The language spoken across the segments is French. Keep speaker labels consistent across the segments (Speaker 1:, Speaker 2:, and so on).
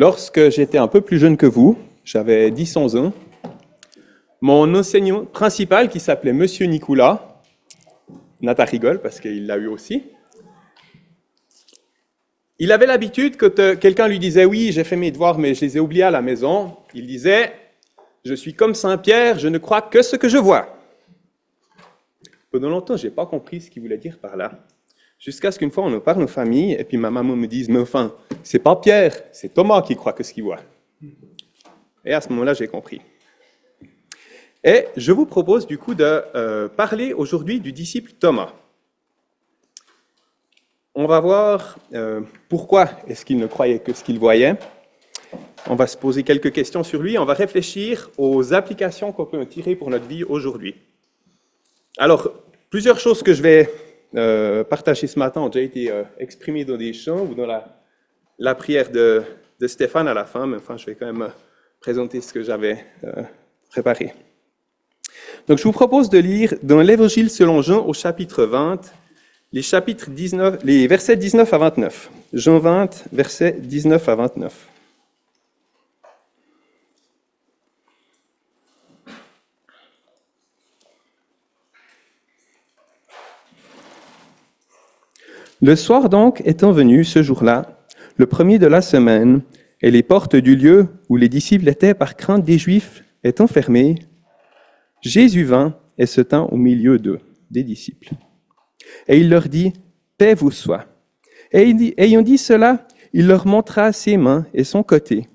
Speaker 1: Lorsque j'étais un peu plus jeune que vous, j'avais 10-11 ans, mon enseignant principal, qui s'appelait Monsieur Nicolas, Nata rigole parce qu'il l'a eu aussi, il avait l'habitude que quelqu'un lui disait « Oui, j'ai fait mes devoirs, mais je les ai oubliés à la maison », il disait « Je suis comme Saint-Pierre, je ne crois que ce que je vois ». Pendant longtemps, je n'ai pas compris ce qu'il voulait dire par là. Jusqu'à ce qu'une fois, on en parle en famille, et puis ma maman me dise « Mais enfin, c'est pas Pierre, c'est Thomas qui croit que ce qu'il voit ». Et à ce moment-là, j'ai compris. Et je vous propose du coup de parler aujourd'hui du disciple Thomas. On va voir pourquoi est-ce qu'il ne croyait que ce qu'il voyait. On va se poser quelques questions sur lui. On va réfléchir aux applications qu'on peut en tirer pour notre vie aujourd'hui. Alors, plusieurs choses que je vais partager ce matin ont déjà été exprimées dans des chants ou dans la prière de Stéphane à la fin, mais enfin, je vais quand même présenter ce que j'avais préparé. Donc, je vous propose de lire dans l'Évangile selon Jean au chapitre 20, les versets 19 à 29. Jean 20, versets 19 à 29. Le soir donc étant venu ce jour-là, le premier de la semaine, et les portes du lieu où les disciples étaient par crainte des Juifs étant fermées, Jésus vint et se tint au milieu d'eux, des disciples. Et il leur dit, « Paix vous soit. » Et ayant dit cela, il leur montra ses mains et son côté.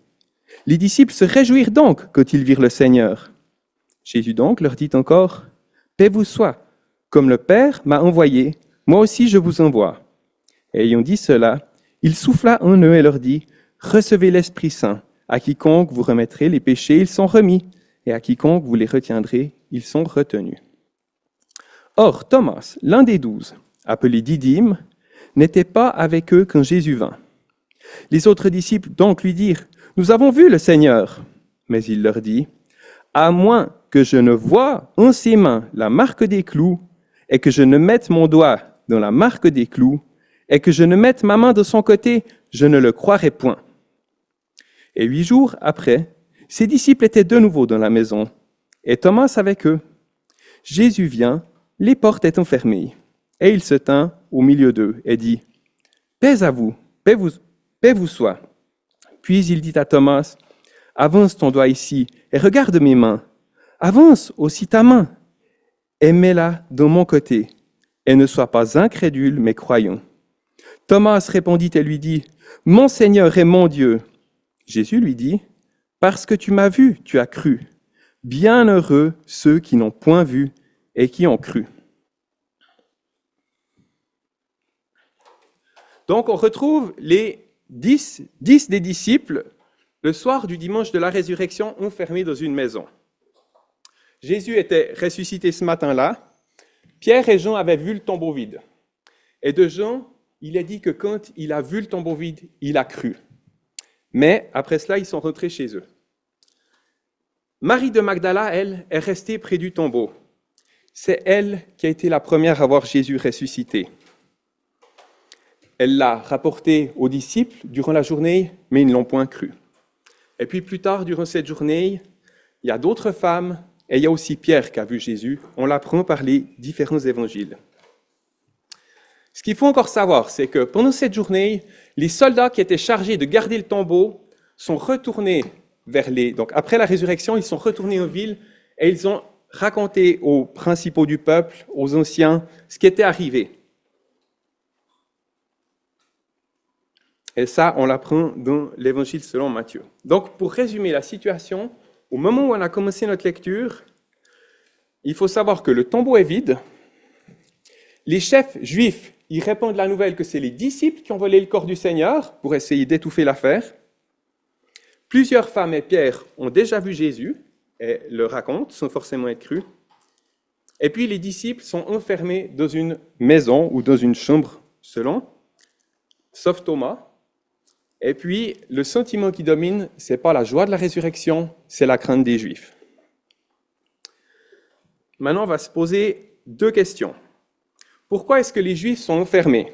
Speaker 1: Les disciples se réjouirent donc quand ils virent le Seigneur. Jésus donc leur dit encore, « Paix vous soit. Comme le Père m'a envoyé, moi aussi je vous envoie. » Et ayant dit cela, il souffla en eux et leur dit, « Recevez l'Esprit Saint. À quiconque vous remettrez les péchés, ils sont remis, et à quiconque vous les retiendrez, ils sont retenus. » Or, Thomas, l'un des 12, appelé Didyme, n'était pas avec eux quand Jésus vint. Les autres disciples donc lui dirent, « Nous avons vu le Seigneur. » Mais il leur dit, « À moins que je ne voie en ses mains la marque des clous, et que je ne mette mon doigt dans la marque des clous, et que je ne mette ma main de son côté, je ne le croirai point. » Et 8 jours après, ses disciples étaient de nouveau dans la maison, et Thomas avec eux. Jésus vient, les portes étant fermées, et il se tint au milieu d'eux et dit, « Paix à vous, paix vous soit. » Puis il dit à Thomas, « Avance ton doigt ici, et regarde mes mains. Avance aussi ta main, et mets-la dans mon côté, et ne sois pas incrédule, mais croyant. » Thomas répondit et lui dit, « Mon Seigneur et mon Dieu. » Jésus lui dit, « Parce que tu m'as vu, tu as cru. Bienheureux ceux qui n'ont point vu et qui ont cru. » Donc on retrouve les 10 des disciples le soir du dimanche de la résurrection enfermés dans une maison. Jésus était ressuscité ce matin-là. Pierre et Jean avaient vu le tombeau vide. Et de Jean, il est dit que quand il a vu le tombeau vide, il a cru. Mais après cela, ils sont rentrés chez eux. Marie de Magdala, elle, est restée près du tombeau. C'est elle qui a été la première à voir Jésus ressuscité. Elle l'a rapporté aux disciples durant la journée, mais ils ne l'ont point cru. Et puis plus tard, durant cette journée, il y a d'autres femmes, et il y a aussi Pierre qui a vu Jésus. On l'apprend par les différents évangiles. Ce qu'il faut encore savoir, c'est que pendant cette journée, les soldats qui étaient chargés de garder le tombeau sont retournés donc après la résurrection, ils sont retournés en ville et ils ont raconté aux principaux du peuple, aux anciens, ce qui était arrivé. Et ça, on l'apprend dans l'Évangile selon Matthieu. Donc, pour résumer la situation, au moment où on a commencé notre lecture, il faut savoir que le tombeau est vide. Les chefs juifs, ils répondent la nouvelle que c'est les disciples qui ont volé le corps du Seigneur pour essayer d'étouffer l'affaire. Plusieurs femmes et Pierre ont déjà vu Jésus et le racontent, sans forcément être crus. Et puis les disciples sont enfermés dans une maison ou dans une chambre, selon, sauf Thomas. Et puis le sentiment qui domine, ce n'est pas la joie de la résurrection, c'est la crainte des Juifs. Maintenant, on va se poser 2 questions. Pourquoi est-ce que les Juifs sont enfermés?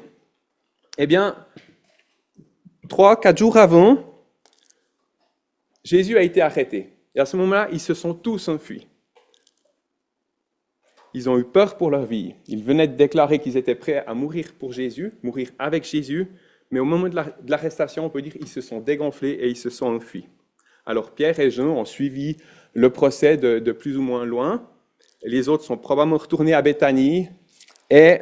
Speaker 1: Eh bien, 3-4 jours avant, Jésus a été arrêté. Et à ce moment-là, ils se sont tous enfuis. Ils ont eu peur pour leur vie. Ils venaient de déclarer qu'ils étaient prêts à mourir pour Jésus, mourir avec Jésus, mais au moment de l'arrestation, on peut dire qu'ils se sont dégonflés et ils se sont enfuis. Alors Pierre et Jean ont suivi le procès de plus ou moins loin. Les autres sont probablement retournés à Béthanie et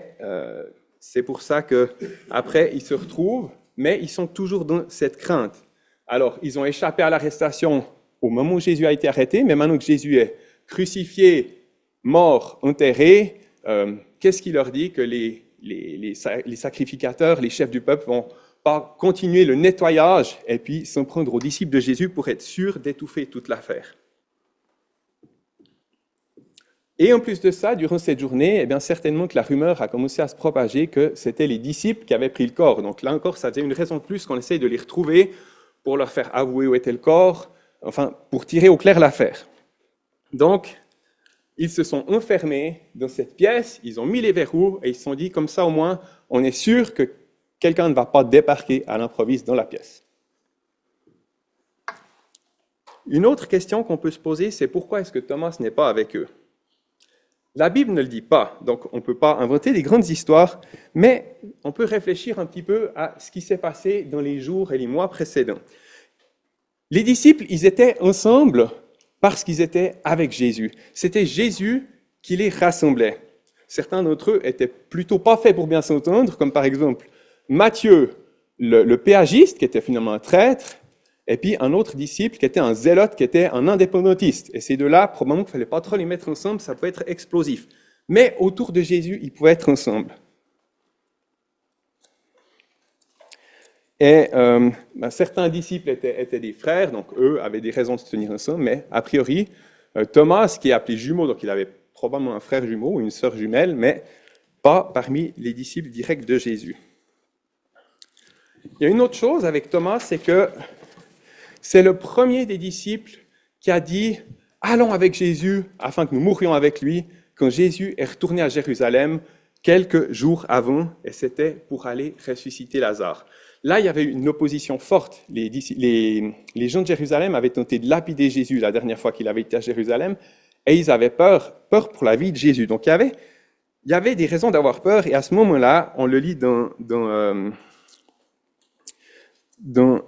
Speaker 1: c'est pour ça qu'après ils se retrouvent, mais ils sont toujours dans cette crainte. Alors ils ont échappé à l'arrestation au moment où Jésus a été arrêté, mais maintenant que Jésus est crucifié, mort, enterré, qu'est-ce qu'il leur dit? Que les sacrificateurs, les chefs du peuple vont pas continuer le nettoyage et puis s'en prendre aux disciples de Jésus pour être sûrs d'étouffer toute l'affaire. Et en plus de ça, durant cette journée, eh bien, certainement que la rumeur a commencé à se propager que c'était les disciples qui avaient pris le corps. Donc là encore, ça faisait une raison de plus qu'on essaye de les retrouver pour leur faire avouer où était le corps, enfin, pour tirer au clair l'affaire. Donc, ils se sont enfermés dans cette pièce, ils ont mis les verrous et ils se sont dit, comme ça au moins, on est sûr que quelqu'un ne va pas débarquer à l'improviste dans la pièce. Une autre question qu'on peut se poser, c'est pourquoi est-ce que Thomas n'est pas avec eux? La Bible ne le dit pas, donc on ne peut pas inventer des grandes histoires, mais on peut réfléchir un petit peu à ce qui s'est passé dans les jours et les mois précédents. Les disciples, ils étaient ensemble parce qu'ils étaient avec Jésus. C'était Jésus qui les rassemblait. Certains d'entre eux étaient plutôt pas faits pour bien s'entendre, comme par exemple Matthieu, le péagiste, qui était finalement un traître, et puis un autre disciple qui était un zélote, qui était un indépendantiste. Et ces deux-là, probablement qu'il ne fallait pas trop les mettre ensemble, ça pouvait être explosif. Mais autour de Jésus, ils pouvaient être ensemble. Et certains disciples étaient des frères, donc eux avaient des raisons de se tenir ensemble, mais a priori, Thomas, qui est appelé jumeau, donc il avait probablement un frère jumeau ou une sœur jumelle, mais pas parmi les disciples directs de Jésus. Il y a une autre chose avec Thomas, c'est que c'est le premier des disciples qui a dit « Allons avec Jésus afin que nous mourions avec lui » quand Jésus est retourné à Jérusalem quelques jours avant, et c'était pour aller ressusciter Lazare. Là, il y avait une opposition forte. Les gens de Jérusalem avaient tenté de lapider Jésus la dernière fois qu'il avait été à Jérusalem, et ils avaient peur pour la vie de Jésus. Donc, il y avait des raisons d'avoir peur, et à ce moment-là, on le lit dans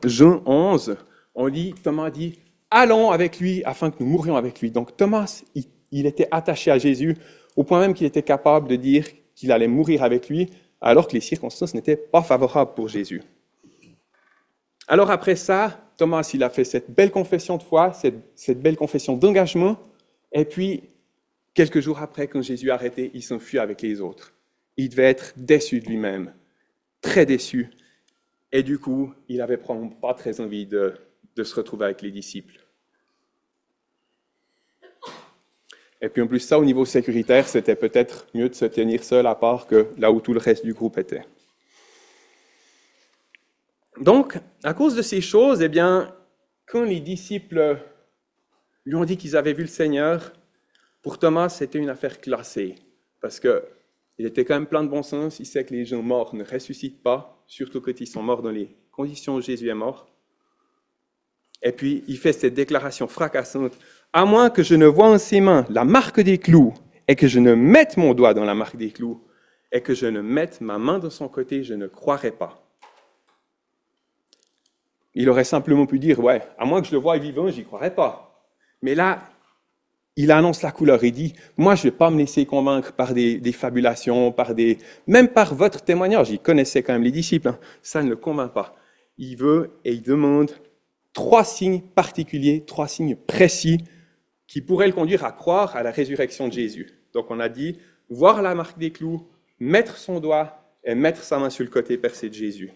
Speaker 1: Jean 11, on lit, Thomas dit, allons avec lui afin que nous mourions avec lui. Donc Thomas, il était attaché à Jésus au point même qu'il était capable de dire qu'il allait mourir avec lui alors que les circonstances n'étaient pas favorables pour Jésus. Alors après ça, Thomas, il a fait cette belle confession de foi, cette belle confession d'engagement, et puis quelques jours après, quand Jésus a arrêté, il s'enfuit avec les autres. Il devait être déçu de lui-même, très déçu. Et du coup, il n'avait probablement pas très envie de se retrouver avec les disciples. Et puis en plus, ça, au niveau sécuritaire, c'était peut-être mieux de se tenir seul à part que là où tout le reste du groupe était. Donc, à cause de ces choses, eh bien, quand les disciples lui ont dit qu'ils avaient vu le Seigneur, pour Thomas, c'était une affaire classée. Parce qu'il était quand même plein de bon sens, il sait que les gens morts ne ressuscitent pas, surtout quand ils sont morts dans les conditions où Jésus est mort. Et puis, il fait cette déclaration fracassante. « À moins que je ne voie en ses mains la marque des clous, et que je ne mette mon doigt dans la marque des clous, et que je ne mette ma main dans son côté, je ne croirai pas. » Il aurait simplement pu dire, « Ouais, à moins que je le voie vivant, j'y croirai pas. » Mais là, il annonce la couleur. Il dit, « Moi, je ne vais pas me laisser convaincre par des fabulations, même par votre témoignage. » Il connaissait quand même les disciples. Hein. Ça ne le convainc pas. Il veut et il demande 3 signes particuliers, 3 signes précis qui pourraient le conduire à croire à la résurrection de Jésus. Donc on a dit, voir la marque des clous, mettre son doigt et mettre sa main sur le côté percé de Jésus.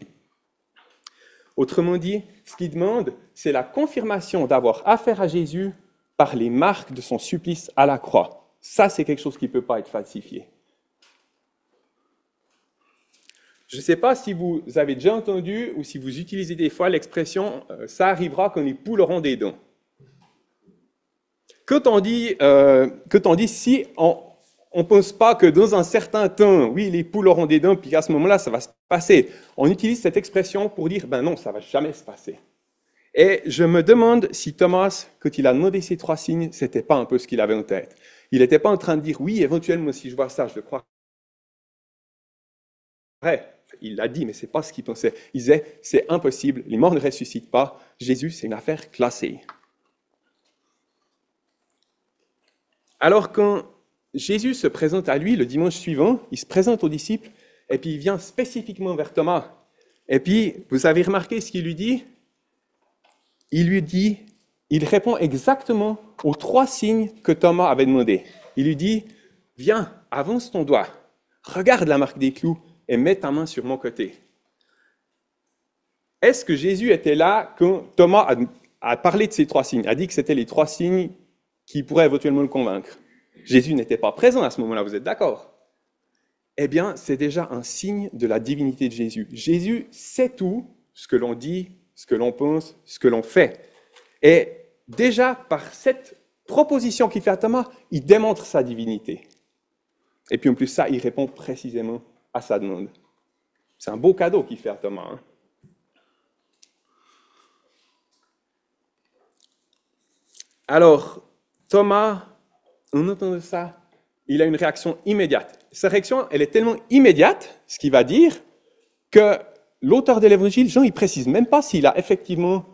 Speaker 1: Autrement dit, ce qu'il demande, c'est la confirmation d'avoir affaire à Jésus par les marques de son supplice à la croix. Ça, c'est quelque chose qui ne peut pas être falsifié. Je ne sais pas si vous avez déjà entendu ou si vous utilisez des fois l'expression « ça arrivera quand les poules auront des dents ». Quand on dit si on ne pense pas que dans un certain temps, oui, les poules auront des dents, puis qu'à ce moment-là, ça va se passer. On utilise cette expression pour dire « ben non, ça ne va jamais se passer ». Et je me demande si Thomas, quand il a demandé ces 3 signes, c'était pas un peu ce qu'il avait en tête. Il n'était pas en train de dire, oui, éventuellement, si je vois ça, je le crois. Il l'a dit, mais c'est pas ce qu'il pensait. Il disait, c'est impossible, les morts ne ressuscitent pas. Jésus, c'est une affaire classée. Alors quand Jésus se présente à lui le dimanche suivant, il se présente aux disciples, et puis il vient spécifiquement vers Thomas. Et puis, vous avez remarqué ce qu'il lui dit? Il répond exactement aux 3 signes que Thomas avait demandé. Il lui dit, viens, avance ton doigt, regarde la marque des clous et mets ta main sur mon côté. Est-ce que Jésus était là quand Thomas a parlé de ces 3 signes, a dit que c'était les 3 signes qui pourraient éventuellement le convaincre? Jésus n'était pas présent à ce moment-là, vous êtes d'accord? Eh bien, c'est déjà un signe de la divinité de Jésus. Jésus sait tout, ce que l'on dit, ce que l'on pense, ce que l'on fait. Et déjà, par cette proposition qu'il fait à Thomas, il démontre sa divinité. Et puis en plus ça, il répond précisément à sa demande. C'est un beau cadeau qu'il fait à Thomas. Hein. Alors, Thomas, en entendant ça, il a une réaction immédiate. Sa réaction, elle est tellement immédiate, ce qu'il va dire, que l'auteur de l'évangile, Jean, il précise même pas s'il a effectivement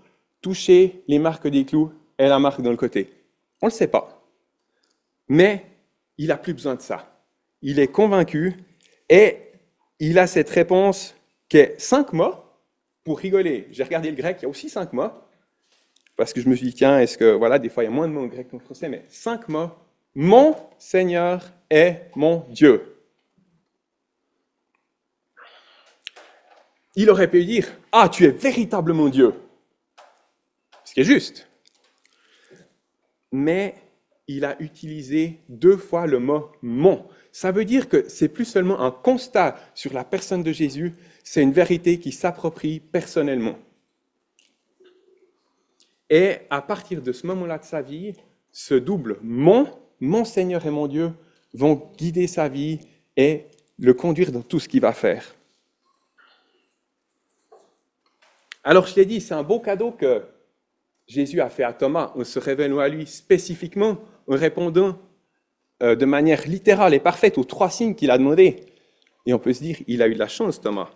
Speaker 1: touché les marques des clous et la marque dans le côté. On ne le sait pas. Mais il n'a plus besoin de ça. Il est convaincu et il a cette réponse qui est 5 mots pour rigoler. J'ai regardé le grec, il y a aussi 5 mots, parce que je me suis dit, tiens, est-ce que, voilà, des fois il y a moins de mots en grec qu'en français, mais 5 mots. Mon Seigneur est mon Dieu. Il aurait pu dire, ah, tu es véritablement Dieu. Ce qui est juste. Mais il a utilisé 2 fois le mot mon. Ça veut dire que c'est plus seulement un constat sur la personne de Jésus, c'est une vérité qui s'approprie personnellement. Et à partir de ce moment-là de sa vie, ce double mon Seigneur et mon Dieu vont guider sa vie et le conduire dans tout ce qu'il va faire. Alors je l'ai dit, c'est un beau cadeau que Jésus a fait à Thomas en se révélant à lui spécifiquement, en répondant de manière littérale et parfaite aux 3 signes qu'il a demandé. Et on peut se dire, il a eu de la chance, Thomas.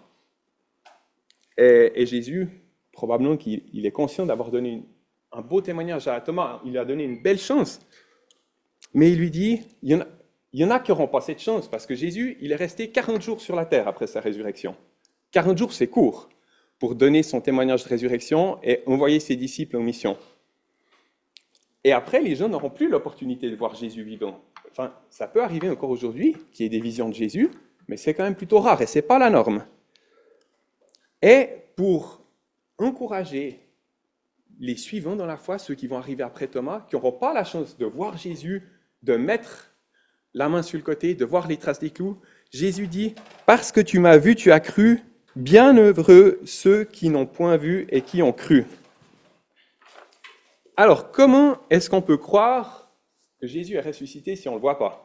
Speaker 1: Et Jésus, probablement qu'il est conscient d'avoir donné un beau témoignage à Thomas. Il lui a donné une belle chance. Mais il lui dit, il y en a qui n'auront pas cette chance, parce que Jésus, il est resté 40 jours sur la terre après sa résurrection. 40 jours, c'est court pour donner son témoignage de résurrection et envoyer ses disciples en mission. Et après, les gens n'auront plus l'opportunité de voir Jésus vivant. Enfin, ça peut arriver encore aujourd'hui qu'il y ait des visions de Jésus, mais c'est quand même plutôt rare et ce n'est pas la norme. Et pour encourager les suivants dans la foi, ceux qui vont arriver après Thomas, qui n'auront pas la chance de voir Jésus, de mettre la main sur le côté, de voir les traces des clous, Jésus dit « Parce que tu m'as vu, tu as cru, bienheureux ceux qui n'ont point vu et qui ont cru. » Alors, comment est-ce qu'on peut croire que Jésus est ressuscité si on ne le voit pas?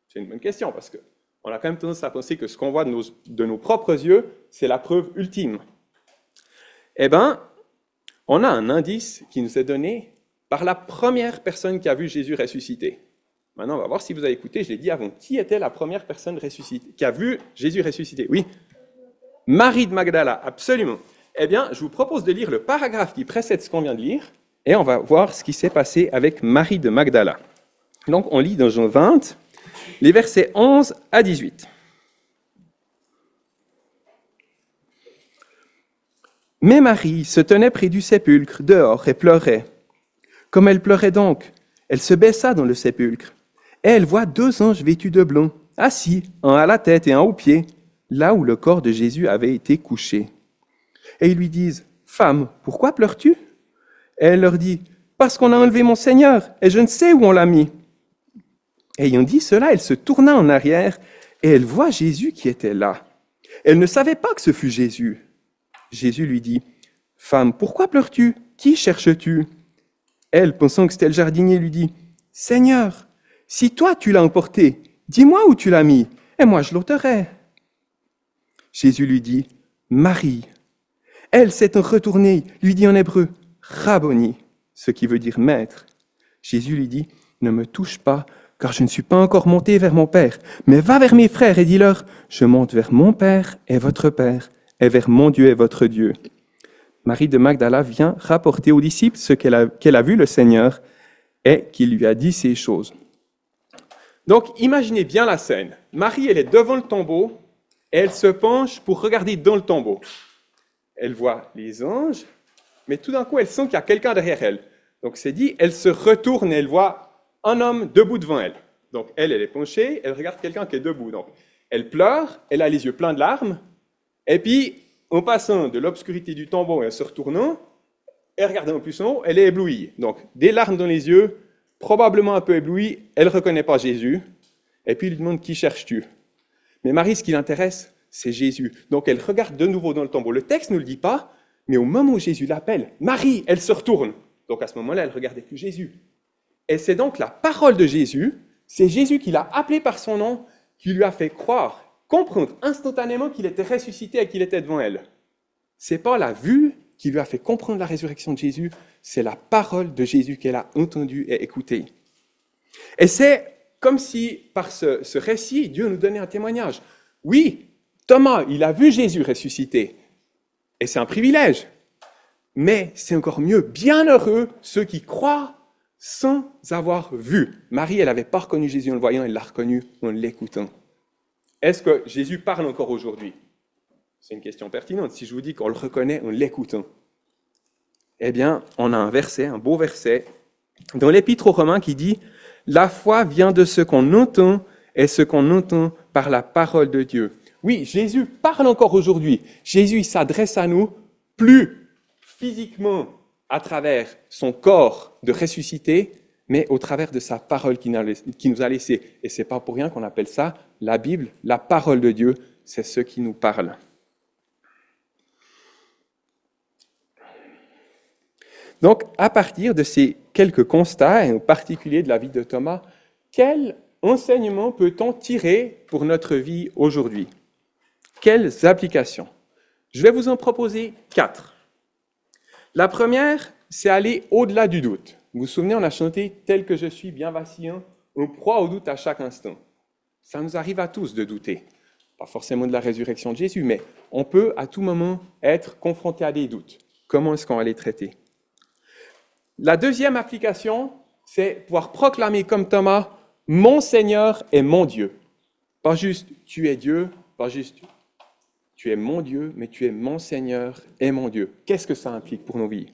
Speaker 1: C'est une bonne question, parce qu'on a quand même tendance à penser que ce qu'on voit de nos propres yeux, c'est la preuve ultime. Eh bien, on a un indice qui nous est donné par la première personne qui a vu Jésus ressuscité. Maintenant, on va voir si vous avez écouté, je l'ai dit avant. Qui était la première personne ressuscitée, qui a vu Jésus ressuscité? Oui, Marie de Magdala, absolument. Eh bien, je vous propose de lire le paragraphe qui précède ce qu'on vient de lire, et on va voir ce qui s'est passé avec Marie de Magdala. Donc, on lit dans Jean 20, les versets 11 à 18. Mais Marie se tenait près du sépulcre, dehors, et pleurait. Comme elle pleurait donc, elle se baissa dans le sépulcre, et elle voit 2 anges vêtus de blanc, assis, un à la tête et un aux pieds, là où le corps de Jésus avait été couché. Et ils lui disent, « Femme, pourquoi pleures-tu » Et elle leur dit, « Parce qu'on a enlevé mon Seigneur, et je ne sais où on l'a mis. » Ayant dit cela, elle se tourna en arrière, et elle voit Jésus qui était là. Elle ne savait pas que ce fût Jésus. Jésus lui dit, « Femme, pourquoi pleures-tu? Qui cherches-tu » Elle, pensant que c'était le jardinier, lui dit, « Seigneur, si toi tu l'as emporté, dis-moi où tu l'as mis, et moi je l'ôterai. » Jésus lui dit, « Marie. » Elle s'est retournée, lui dit en hébreu, Rabboni, ce qui veut dire maître. Jésus lui dit, ne me touche pas, car je ne suis pas encore monté vers mon Père, mais va vers mes frères et dis-leur, je monte vers mon Père et votre Père, et vers mon Dieu et votre Dieu. Marie de Magdala vient rapporter aux disciples ce qu'elle a vu le Seigneur et qu'il lui a dit ces choses. Donc, imaginez bien la scène. Marie, elle est devant le tombeau et elle se penche pour regarder dans le tombeau. Elle voit les anges, mais tout d'un coup, elle sent qu'il y a quelqu'un derrière elle. Donc, c'est dit, elle se retourne et elle voit un homme debout devant elle. Donc, elle est penchée, elle regarde quelqu'un qui est debout. Donc, elle pleure, elle a les yeux pleins de larmes, et puis, en passant de l'obscurité du tombeau et en se retournant, elle regarde un peu plus en haut, elle est éblouie. Donc, des larmes dans les yeux, probablement un peu éblouie, elle ne reconnaît pas Jésus, et puis il lui demande « Qui cherches-tu » Mais Marie, ce qui l'intéresse, c'est Jésus. Donc, elle regarde de nouveau dans le tombeau. Le texte ne le dit pas, mais au moment où Jésus l'appelle, Marie, elle se retourne. Donc, à ce moment-là, elle ne regardait plus Jésus. Et c'est donc la parole de Jésus, c'est Jésus qui l'a appelé par son nom, qui lui a fait croire, comprendre instantanément qu'il était ressuscité et qu'il était devant elle. Ce n'est pas la vue qui lui a fait comprendre la résurrection de Jésus, c'est la parole de Jésus qu'elle a entendue et écoutée. Et c'est comme si, par ce récit, Dieu nous donnait un témoignage. Oui, Thomas, il a vu Jésus ressuscité, et c'est un privilège. Mais c'est encore mieux, bienheureux ceux qui croient sans avoir vu. Marie, elle n'avait pas reconnu Jésus en le voyant, elle l'a reconnu en l'écoutant. Est-ce que Jésus parle encore aujourd'hui ? C'est une question pertinente. Si je vous dis qu'on le reconnaît en l'écoutant, eh bien, on a un verset, un beau verset, dans l'Épître aux Romains qui dit « La foi vient de ce qu'on entend et ce qu'on entend par la parole de Dieu. » Oui, Jésus parle encore aujourd'hui. Jésus, il s'adresse à nous plus physiquement à travers son corps de ressuscité, mais au travers de sa parole qui nous a laissé. Et ce n'est pas pour rien qu'on appelle ça la Bible, la parole de Dieu, c'est ce qui nous parle. Donc, à partir de ces quelques constats, et en particulier de la vie de Thomas, quel enseignement peut-on tirer pour notre vie aujourd'hui ? Quelles applications ? Je vais vous en proposer 4. La première, c'est aller au-delà du doute. Vous vous souvenez, on a chanté « Tel que je suis, bien vacillant, on proie au doute à chaque instant ». Ça nous arrive à tous de douter. Pas forcément de la résurrection de Jésus, mais on peut à tout moment être confronté à des doutes. Comment est-ce qu'on va les traiter ? La deuxième application, c'est pouvoir proclamer comme Thomas « Mon Seigneur est mon Dieu ». Pas juste « Tu es Dieu », pas juste « Tu es mon Dieu », mais « Tu es mon Seigneur et mon Dieu ». Qu'est-ce que ça implique pour nos vies ?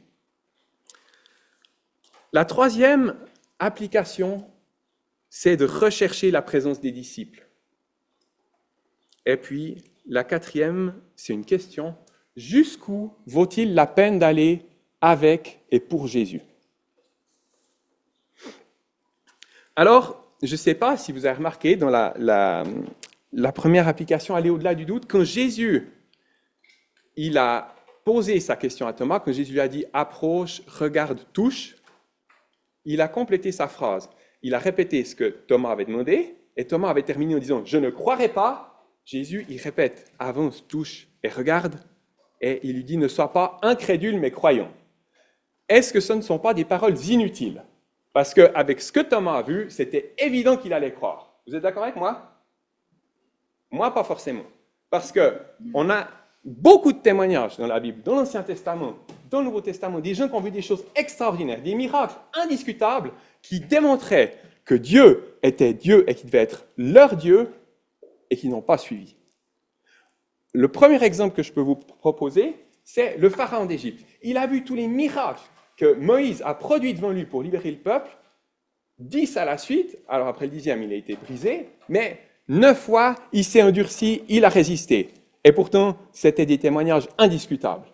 Speaker 1: La troisième application, c'est de rechercher la présence des disciples. Et puis, la quatrième, c'est une question. Jusqu'où vaut-il la peine d'aller avec et pour Jésus ? Alors, je ne sais pas si vous avez remarqué dans la première application, aller au-delà du doute, quand Jésus, il a posé sa question à Thomas, quand Jésus lui a dit « approche, regarde, touche », il a complété sa phrase. Il a répété ce que Thomas avait demandé, et Thomas avait terminé en disant « je ne croirai pas ». Jésus, il répète « avance, touche et regarde », et il lui dit « ne sois pas incrédule, mais croyant ». Est-ce que ce ne sont pas des paroles inutiles ? Parce qu'avec ce que Thomas a vu, c'était évident qu'il allait croire. Vous êtes d'accord avec moi ? Moi, pas forcément. Parce qu'on a beaucoup de témoignages dans la Bible, dans l'Ancien Testament, dans le Nouveau Testament, des gens qui ont vu des choses extraordinaires, des miracles indiscutables qui démontraient que Dieu était Dieu et qu'il devait être leur Dieu et qui n'ont pas suivi. Le premier exemple que je peux vous proposer, c'est le pharaon d'Égypte. Il a vu tous les miracles que Moïse a produits devant lui pour libérer le peuple, 10 à la suite, alors après le 10e, il a été brisé, mais 9 fois, il s'est endurci, il a résisté. Et pourtant, c'était des témoignages indiscutables.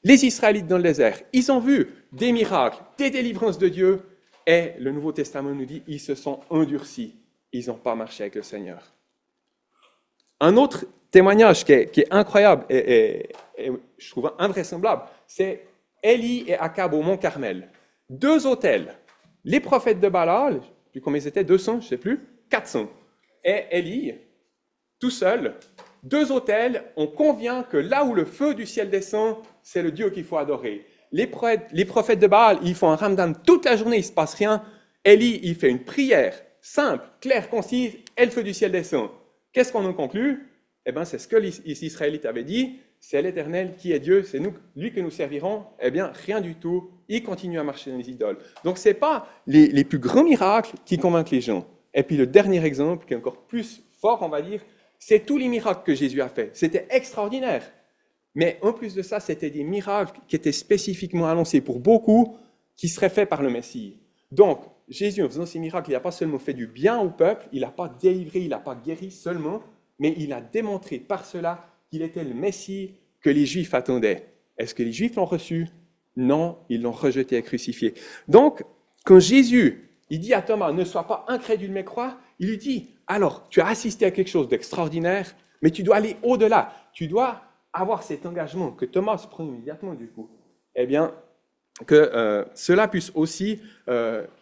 Speaker 1: Les Israélites dans le désert, ils ont vu des miracles, des délivrances de Dieu, et le Nouveau Testament nous dit, ils se sont endurcis, ils n'ont pas marché avec le Seigneur. Un autre témoignage qui est incroyable et je trouve invraisemblable, c'est Élie et Akab au Mont Carmel. 2 autels. Les prophètes de Baal, je ne sais plus combien ils étaient, 200, je ne sais plus, 400. Et Élie, tout seul, 2 autels, on convient que là où le feu du ciel descend, c'est le Dieu qu'il faut adorer. Les prophètes de Baal, ils font un Ramadan toute la journée, il ne se passe rien. Élie, il fait une prière simple, claire, concise, et le feu du ciel descend. Qu'est-ce qu'on en conclut? Eh bien, c'est ce que les Israélites avaient dit, c'est l'Éternel qui est Dieu, c'est lui que nous servirons. Eh bien, rien du tout, il continue à marcher dans les idoles. Donc, ce n'est pas les plus grands miracles qui convainquent les gens. Et puis, le dernier exemple, qui est encore plus fort, on va dire, c'est tous les miracles que Jésus a faits. C'était extraordinaire. Mais en plus de ça, c'était des miracles qui étaient spécifiquement annoncés pour beaucoup, qui seraient faits par le Messie. Donc, Jésus, en faisant ces miracles, il n'a pas seulement fait du bien au peuple, il n'a pas délivré, il n'a pas guéri seulement, mais il a démontré par cela qu'il était le Messie que les Juifs attendaient. Est-ce que les Juifs l'ont reçu? Non, ils l'ont rejeté et crucifié. Donc, quand Jésus, il dit à Thomas, ne sois pas incrédule mais crois, il lui dit, alors, tu as assisté à quelque chose d'extraordinaire, mais tu dois aller au-delà. Tu dois avoir cet engagement que Thomas prend immédiatement du coup. Eh bien, que cela puisse aussi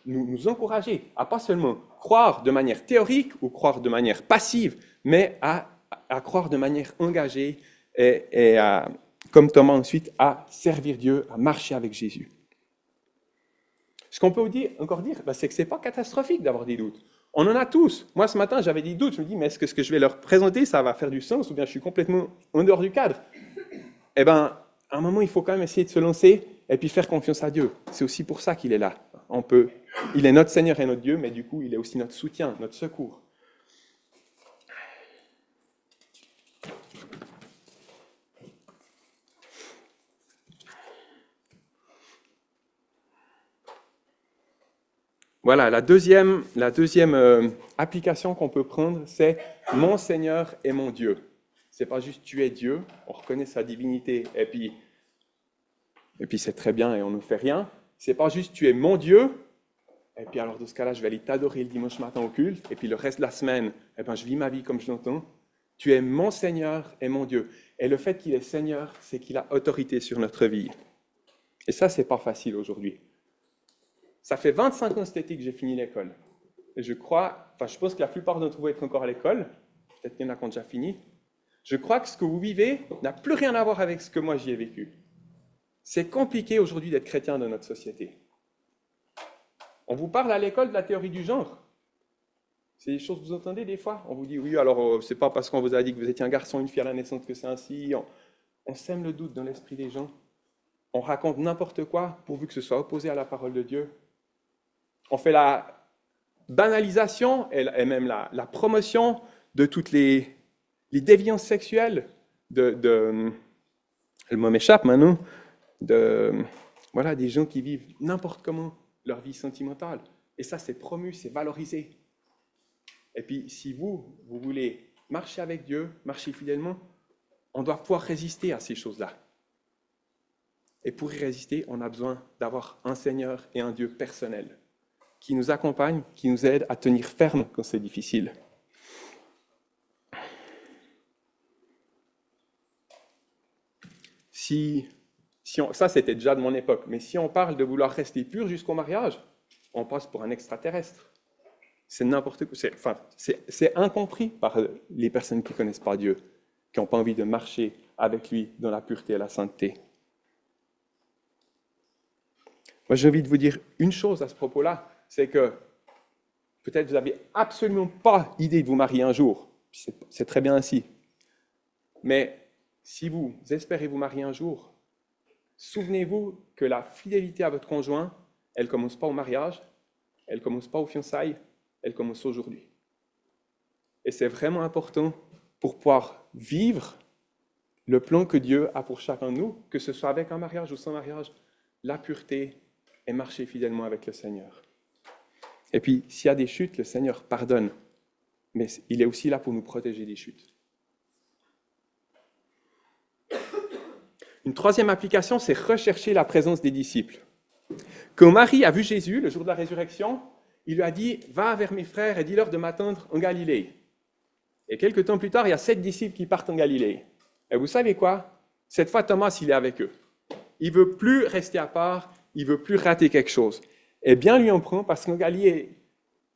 Speaker 1: nous encourager à pas seulement croire de manière théorique ou croire de manière passive, mais à croire de manière engagée et comme Thomas ensuite, à servir Dieu, à marcher avec Jésus. Ce qu'on peut encore dire, c'est que ce n'est pas catastrophique d'avoir des doutes. On en a tous. Moi, ce matin, j'avais des doutes. Je me dis, mais est-ce que ce que je vais leur présenter, ça va faire du sens ou bien je suis complètement en dehors du cadre? Eh bien, à un moment, il faut quand même essayer de se lancer et puis faire confiance à Dieu. C'est aussi pour ça qu'il est là. Il est notre Seigneur et notre Dieu, mais du coup, il est aussi notre soutien, notre secours. Voilà, la deuxième application qu'on peut prendre, c'est « Mon Seigneur est mon Dieu ». Ce n'est pas juste « Tu es Dieu », on reconnaît sa divinité, et puis c'est très bien et on ne fait rien. Ce n'est pas juste « Tu es mon Dieu », et puis alors dans ce cas-là, je vais aller t'adorer le dimanche matin au culte, et puis le reste de la semaine, je vis ma vie comme je l'entends. Tu es mon Seigneur et mon Dieu. Et le fait qu'il est Seigneur, c'est qu'il a autorité sur notre vie. Et ça, ce n'est pas facile aujourd'hui. Ça fait 25 ans cet été que j'ai fini l'école. Et je pense que la plupart d'entre vous êtes encore à l'école. Peut-être qu'il y en a qui ont déjà fini. Je crois que ce que vous vivez n'a plus rien à voir avec ce que moi j'y ai vécu. C'est compliqué aujourd'hui d'être chrétien dans notre société. On vous parle à l'école de la théorie du genre. C'est des choses que vous entendez des fois. On vous dit, oui, alors c'est pas parce qu'on vous a dit que vous étiez un garçon ou une fille à la naissance que c'est ainsi. On sème le doute dans l'esprit des gens. On raconte n'importe quoi pourvu que ce soit opposé à la parole de Dieu. On fait la banalisation et même la promotion de toutes les déviances sexuelles, le mot m'échappe maintenant, des gens qui vivent n'importe comment leur vie sentimentale. Et ça, c'est promu, c'est valorisé. Et puis, si vous voulez marcher avec Dieu, marcher fidèlement, on doit pouvoir résister à ces choses-là. Et pour y résister, on a besoin d'avoir un Seigneur et un Dieu personnel qui nous accompagne, qui nous aide à tenir ferme quand c'est difficile. Ça, c'était déjà de mon époque, mais si on parle de vouloir rester pur jusqu'au mariage, on passe pour un extraterrestre. C'est n'importe quoi. C'est incompris par les personnes qui ne connaissent pas Dieu, qui n'ont pas envie de marcher avec lui dans la pureté et la sainteté. Moi, j'ai envie de vous dire une chose à ce propos-là, c'est que peut-être vous n'avez absolument pas idée de vous marier un jour. C'est très bien ainsi. Mais si vous espérez vous marier un jour, souvenez-vous que la fidélité à votre conjoint, elle ne commence pas au mariage, elle ne commence pas aux fiançailles, elle commence aujourd'hui. Et c'est vraiment important pour pouvoir vivre le plan que Dieu a pour chacun de nous, que ce soit avec un mariage ou sans mariage, la pureté et marcher fidèlement avec le Seigneur. Et puis, s'il y a des chutes, le Seigneur pardonne. Mais il est aussi là pour nous protéger des chutes. Une troisième application, c'est rechercher la présence des disciples. Quand Marie a vu Jésus, le jour de la résurrection, il lui a dit « Va vers mes frères et dis-leur de m'attendre en Galilée. » Et quelques temps plus tard, il y a 7 disciples qui partent en Galilée. Et vous savez quoi? Cette fois, Thomas, il est avec eux. Il ne veut plus rester à part, il ne veut plus rater quelque chose. Et bien lui en prend parce qu'en Galilée,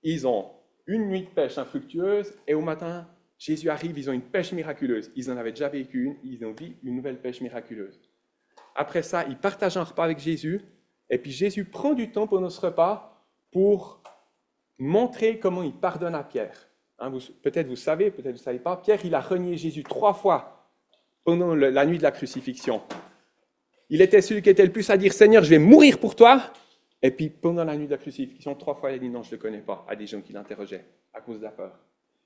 Speaker 1: ils ont une nuit de pêche infructueuse et au matin, Jésus arrive, ils ont une pêche miraculeuse. Ils en avaient déjà vécu une, ils ont vu une nouvelle pêche miraculeuse. Après ça, il partage un repas avec Jésus. Et puis Jésus prend du temps pendant ce repas pour montrer comment il pardonne à Pierre. Hein, peut-être vous savez, peut-être vous ne savez pas, Pierre, il a renié Jésus 3 fois pendant la nuit de la crucifixion. Il était celui qui était le plus à dire « Seigneur, je vais mourir pour toi ». Et puis pendant la nuit de la crucifixion, 3 fois, il a dit « Non, je ne le connais pas » à des gens qui l'interrogeaient à cause de la peur.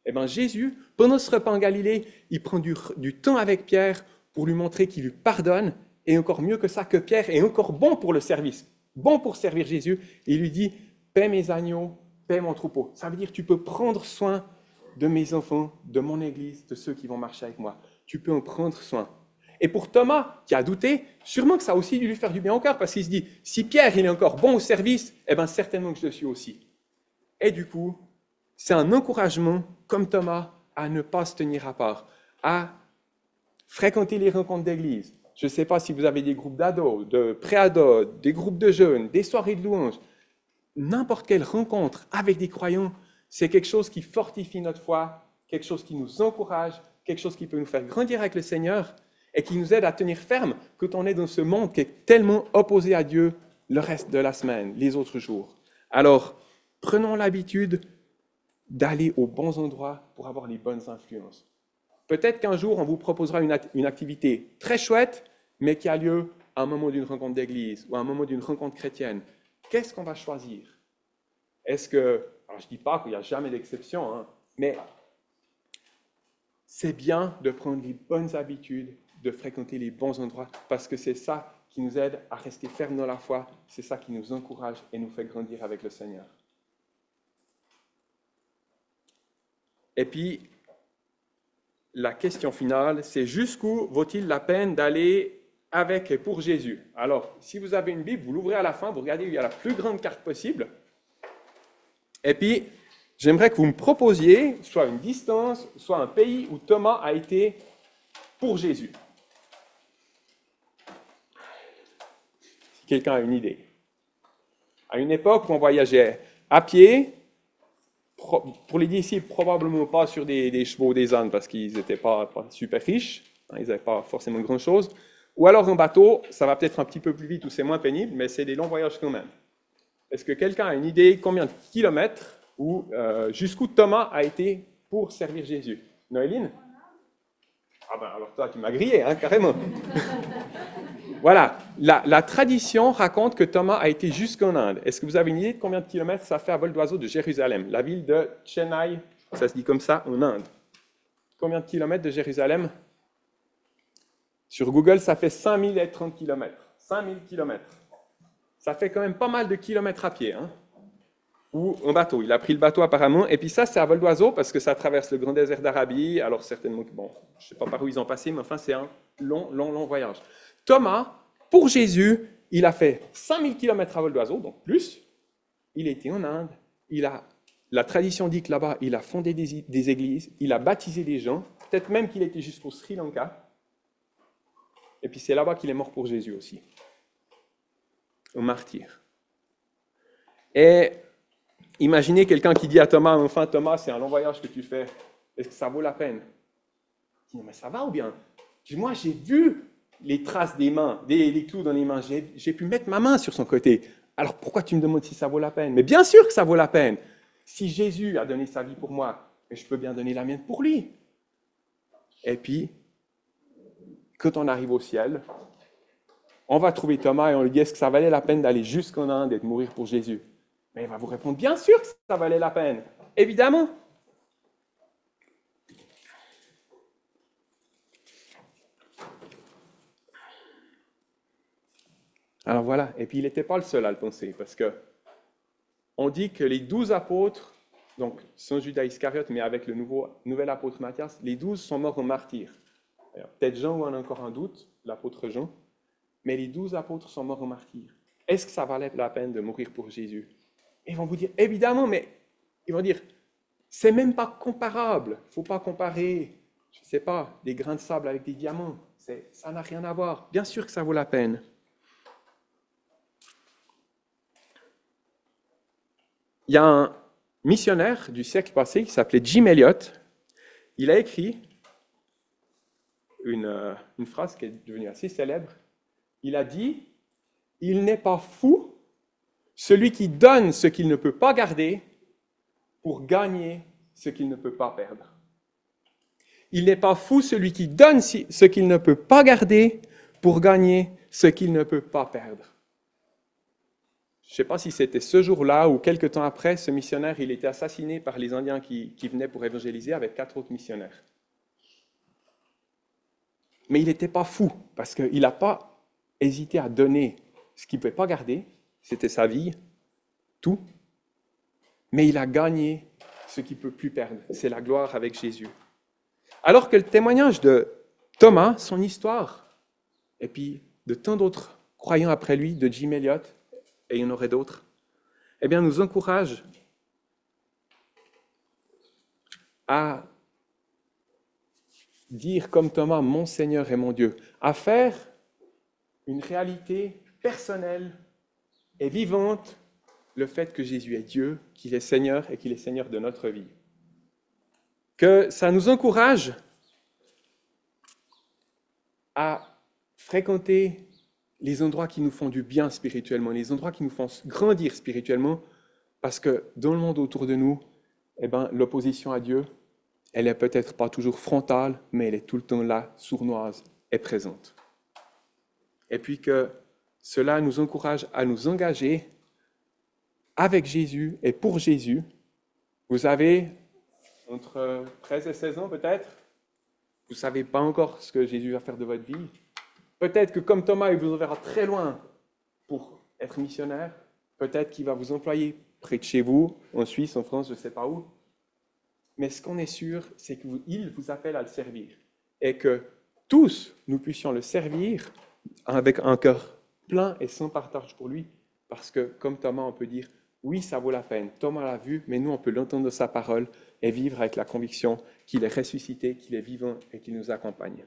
Speaker 1: Eh bien Jésus, pendant ce repas en Galilée, il prend du temps avec Pierre pour lui montrer qu'il lui pardonne, et encore mieux que ça, que Pierre est encore bon pour le service, bon pour servir Jésus. Et il lui dit « Paie mes agneaux, paie mon troupeau ». Ça veut dire tu peux prendre soin de mes enfants, de mon église, de ceux qui vont marcher avec moi. Tu peux en prendre soin. Et pour Thomas, qui a douté, sûrement que ça a aussi dû lui faire du bien au cœur, parce qu'il se dit, si Pierre il est encore bon au service, eh bien certainement que je le suis aussi. Et du coup, c'est un encouragement, comme Thomas, à ne pas se tenir à part, à fréquenter les rencontres d'église. Je ne sais pas si vous avez des groupes d'ados, de pré-ados, des groupes de jeunes, des soirées de louanges. N'importe quelle rencontre avec des croyants, c'est quelque chose qui fortifie notre foi, quelque chose qui nous encourage, quelque chose qui peut nous faire grandir avec le Seigneur et qui nous aide à tenir ferme quand on est dans ce monde qui est tellement opposé à Dieu le reste de la semaine, les autres jours. Alors, prenons l'habitude d'aller aux bons endroits pour avoir les bonnes influences. Peut-être qu'un jour, on vous proposera une activité très chouette, mais qui a lieu à un moment d'une rencontre d'église ou à un moment d'une rencontre chrétienne. Qu'est-ce qu'on va choisir? Est-ce que, alors je ne dis pas qu'il n'y a jamais d'exception, hein, mais c'est bien de prendre les bonnes habitudes, de fréquenter les bons endroits, parce que c'est ça qui nous aide à rester fermes dans la foi, c'est ça qui nous encourage et nous fait grandir avec le Seigneur. Et puis, la question finale, c'est jusqu'où vaut-il la peine d'aller avec et pour Jésus? Alors, si vous avez une Bible, vous l'ouvrez à la fin, vous regardez où il y a la plus grande carte possible. Et puis, j'aimerais que vous me proposiez soit une distance, soit un pays où Thomas a été pour Jésus. Si quelqu'un a une idée. À une époque où on voyageait à pied, pour les disciples, probablement pas sur des chevaux ou des ânes, parce qu'ils n'étaient pas super riches, hein, ils n'avaient pas forcément grand-chose. Ou alors en bateau, ça va peut-être un petit peu plus vite ou c'est moins pénible, mais c'est des longs voyages quand même. Est-ce que quelqu'un a une idée combien de kilomètres ou jusqu'où Thomas a été pour servir Jésus? Noéline? Ah ben alors toi, tu m'as grillé, hein, carrément. Voilà, la tradition raconte que Thomas a été jusqu'en Inde. Est-ce que vous avez une idée de combien de kilomètres ça fait à vol d'oiseau de Jérusalem, la ville de Chennai, ça se dit comme ça, en Inde? Combien de kilomètres de Jérusalem? Sur Google, ça fait 5030 kilomètres. 5000 kilomètres. Ça fait quand même pas mal de kilomètres à pied, hein? Ou en bateau. Il a pris le bateau apparemment, et puis ça, c'est à vol d'oiseau parce que ça traverse le grand désert d'Arabie. Alors certainement, bon, je ne sais pas par où ils ont passé, mais enfin, c'est un long voyage. Thomas, pour Jésus, il a fait 5000 km à vol d'oiseau, donc plus. Il était en Inde. La tradition dit que là-bas, il a fondé des églises, il a baptisé des gens, peut-être même qu'il était jusqu'au Sri Lanka. Et puis c'est là-bas qu'il est mort pour Jésus aussi. Au martyr. Et imaginez quelqu'un qui dit à Thomas, enfin Thomas, c'est un long voyage que tu fais, est-ce que ça vaut la peine? Il dit, mais ça va ou bien? Moi, j'ai vu les traces des mains, les clous dans les mains, j'ai pu mettre ma main sur son côté. Alors pourquoi tu me demandes si ça vaut la peine? Mais bien sûr que ça vaut la peine. Si Jésus a donné sa vie pour moi, je peux bien donner la mienne pour lui. Et puis, quand on arrive au ciel, on va trouver Thomas et on lui dit, est-ce que ça valait la peine d'aller jusqu'en Inde et de mourir pour Jésus? Mais il va vous répondre, bien sûr que ça valait la peine, évidemment. Alors voilà, et puis il n'était pas le seul à le penser, parce que on dit que les 12 apôtres, donc sans Judas Iscariote, mais avec le nouvel apôtre Matthias, les 12 sont morts en martyr. Peut-être Jean en a encore un doute, l'apôtre Jean, mais les 12 apôtres sont morts en martyr. Est-ce que ça valait la peine de mourir pour Jésus? Et ils vont vous dire, évidemment, mais ils vont dire, c'est même pas comparable. Il ne faut pas comparer, je ne sais pas, des grains de sable avec des diamants. Ça n'a rien à voir. Bien sûr que ça vaut la peine. Il y a un missionnaire du siècle passé qui s'appelait Jim Elliot. Il a écrit une phrase qui est devenue assez célèbre. Il a dit, il n'est pas fou celui qui donne ce qu'il ne peut pas garder pour gagner ce qu'il ne peut pas perdre. Il n'est pas fou celui qui donne ce qu'il ne peut pas garder pour gagner ce qu'il ne peut pas perdre. Je ne sais pas si c'était ce jour-là ou quelque temps après, ce missionnaire, il était assassiné par les Indiens qui venaient pour évangéliser avec 4 autres missionnaires. Mais il n'était pas fou, parce qu'il n'a pas hésité à donner ce qu'il ne pouvait pas garder, c'était sa vie, tout, mais il a gagné ce qu'il ne peut plus perdre, c'est la gloire avec Jésus. Alors que le témoignage de Thomas, son histoire, et puis de tant d'autres croyants après lui, de Jim Elliot, et il y en aurait d'autres, eh bien, nous encourage à dire comme Thomas, mon Seigneur et mon Dieu, à faire une réalité personnelle et vivante le fait que Jésus est Dieu, qu'il est Seigneur et qu'il est Seigneur de notre vie. Que ça nous encourage à fréquenter les endroits qui nous font du bien spirituellement, les endroits qui nous font grandir spirituellement, parce que dans le monde autour de nous, l'opposition à Dieu, elle n'est peut-être pas toujours frontale, mais elle est tout le temps là, sournoise et présente. Et puis que cela nous encourage à nous engager avec Jésus et pour Jésus. Vous avez entre 13 et 16 ans peut-être, vous ne savez pas encore ce que Jésus va faire de votre vie. Peut-être que comme Thomas, il vous enverra très loin pour être missionnaire. Peut-être qu'il va vous employer près de chez vous, en Suisse, en France, je ne sais pas où. Mais ce qu'on est sûr, c'est qu'il vous appelle à le servir. Et que tous, nous puissions le servir avec un cœur plein et sans partage pour lui. Parce que, comme Thomas, on peut dire, oui, ça vaut la peine. Thomas l'a vu, mais nous, on peut l'entendre de sa parole et vivre avec la conviction qu'il est ressuscité, qu'il est vivant et qu'il nous accompagne.